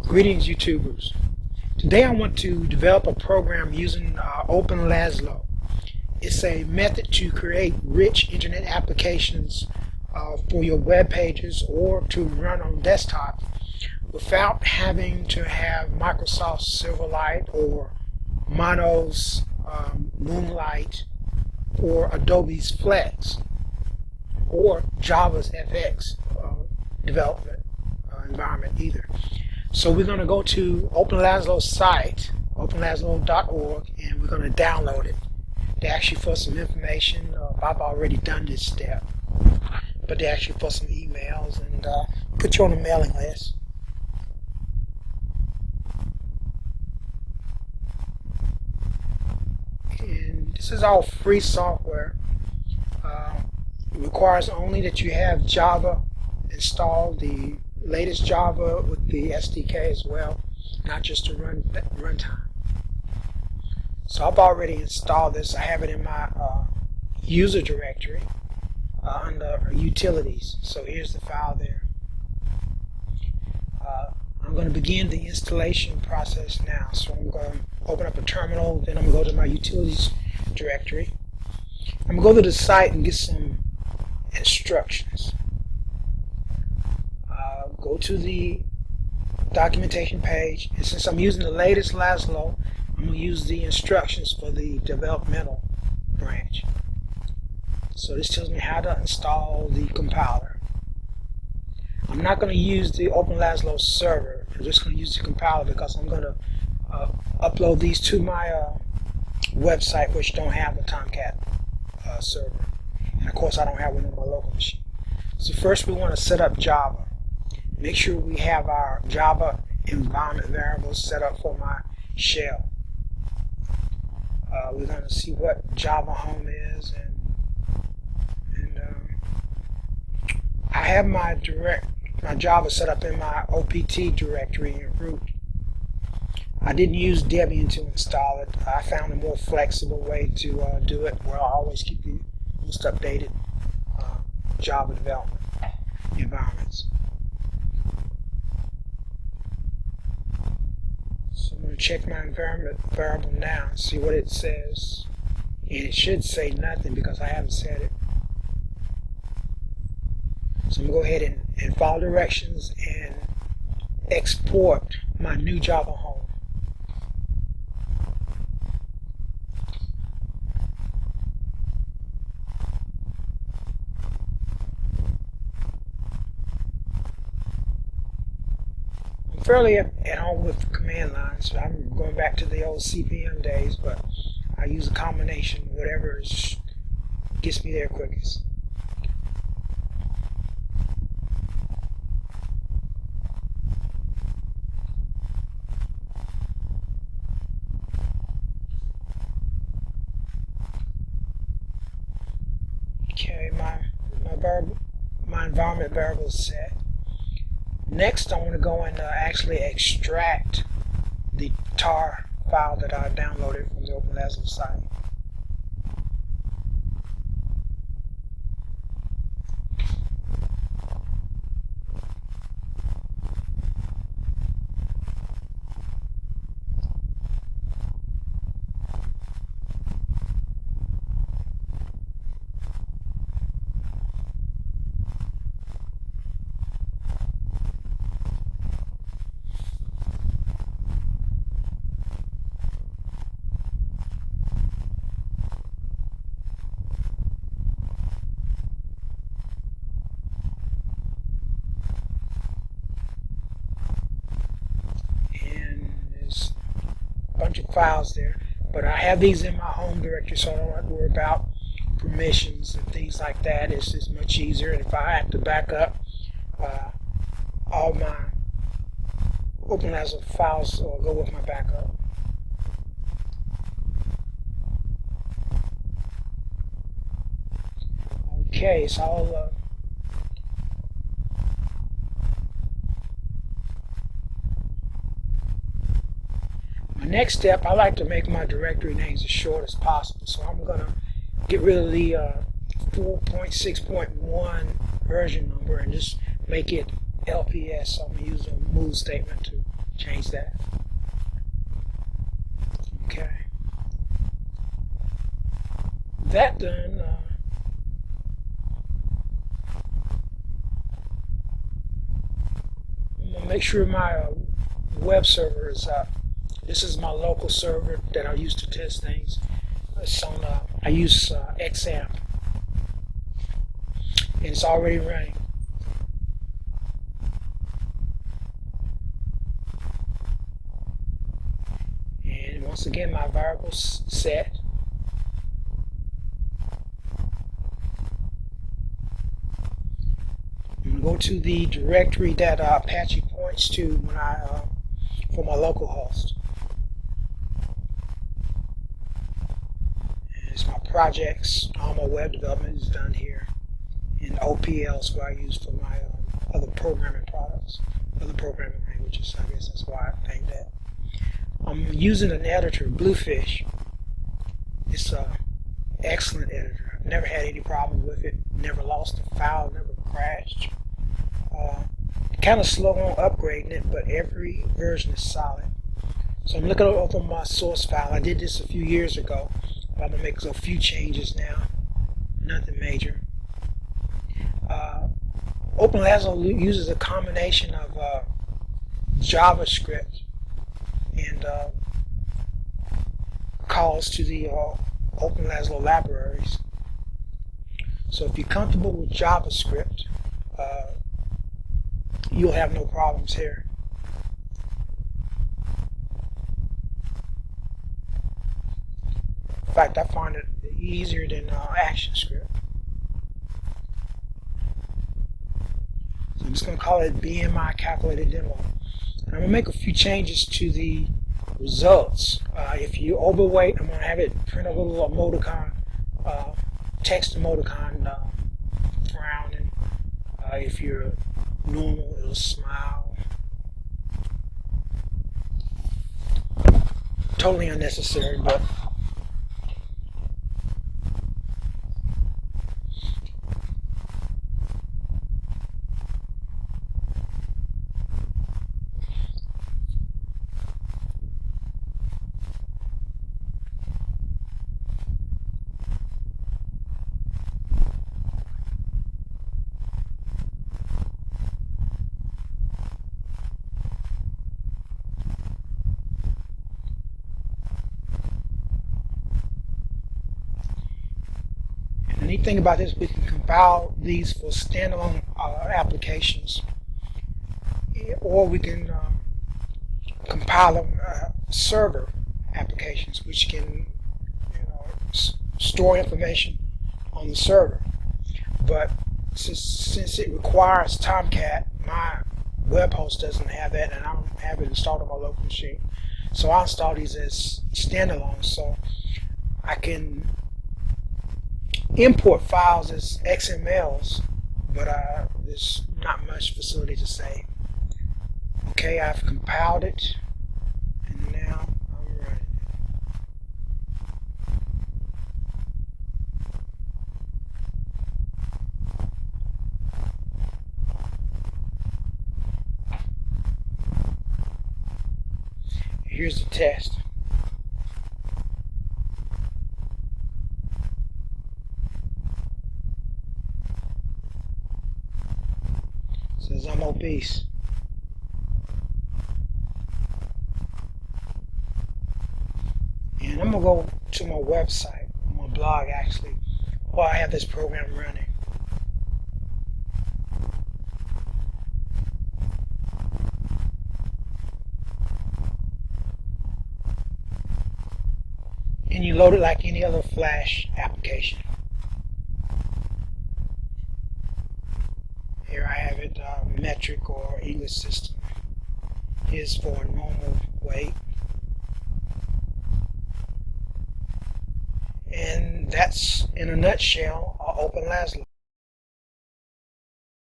Greetings, YouTubers. Today I want to develop a program using OpenLaszlo. It's a method to create rich internet applications for your web pages or to run on desktop without having to have Microsoft Silverlight or Mono's Moonlight or Adobe's Flex or Java's FX development environment either. So we're going to go to OpenLaszlo's site, openlaszlo.org, and we're going to download it. They ask you for some information. I've already done this step, but they ask you for some emails and put you on a mailing list. And this is all free software. It requires only that you have Java installed, the latest Java with the SDK as well, not just the runtime. So I've already installed this. I have it in my user directory under utilities. So here's the file there. I'm going to begin the installation process now. So I'm going to open up a terminal, then I'm going to go to my utilities directory. I'm going to go to the site and get some instructions. Go to the documentation page, and since I'm using the latestLaszlo, I'm going to use the instructions for the developmental branch. So this tells me how to install the compiler. I'm not going to use the OpenLaszlo server. I'm just going to use the compiler because I'm going to upload these to my website, which don't have the Tomcat server. And of course I don't have one on my local machine. So first we want to set up Java. Make sure we have our Java environment variables set up for my shell. We're going to see what Java home is, and I have my Java set up in my OPT directory in root. I didn't use Debian to install it. I found a more flexible way to do it, where I always keep the most updated Java development environments. So I'm going to check my environment variable now and see what it says. And it should say nothing because I haven't set it. So I'm going to go ahead and follow directions and export my new Java home. Fairly at home with command lines. So I'm going back to the old CPM days, but I use a combination, whatever gets me there quickest. Okay, my environment variable is set. Next, I want to go and actually extract the tar file that I downloaded from the OpenLaszlo site. Bunch of files there, but I have these in my home directory, so I don't have to worry about permissions and things like that. It's just much easier. And if I have to back up all my OpenLaszlo files, will go with my backup. Okay, so I'll next step, I like to make my directory names as short as possible, so I'm going to get rid of the 4.6.1 version number and just make it LPS, so I'm going to use a move statement to change that. Okay. That done, I'm going to make sure my web server is up. This is my local server that I use to test things. It's on, I use XAMPP, and it's already running. And once again, my variable's set. I'm going to go to the directory that Apache points to when for my local host. And it's my projects. All my web development is done here. And OPL is what I use for my other programming products, other programming languages. I guess that's why I named that. I'm using an editor, Bluefish. It's an excellent editor. I've never had any problem with it. Never lost a file. Never crashed. Kind of slow on upgrading it, but every version is solid. So I'm looking over my source file. I did this a few years ago, but I'm gonna make a few changes now. Nothing major. OpenLaszlo uses a combination of JavaScript and calls to the OpenLaszlo libraries. So if you're comfortable with JavaScript, you'll have no problems here. In fact, I find it easier than ActionScript. So I'm just going to call it BMI calculated demo. And I'm going to make a few changes to the results. If you're overweight, I'm going to have it print a little emoticon, text emoticon, frowning. If you're normal, it'll smile. Totally unnecessary, but the neat thing about this, we can compile these for standalone applications, or we can compile them server applications, which can store information on the server. But since it requires Tomcat, my web host doesn't have that, and I don't have it installed on my local machine. So I install these as standalone, so I can import files as XMLs, but there's not much facility to save. Okay, I've compiled it, and now I'm running it. Here's the test. Says I'm obese. And I'm going to go to my website, my blog actually, while I have this program running. And you load it like any other Flash application. Here I have it, metric or English system is for normal weight. And that's, in a nutshell, OpenLaszlo.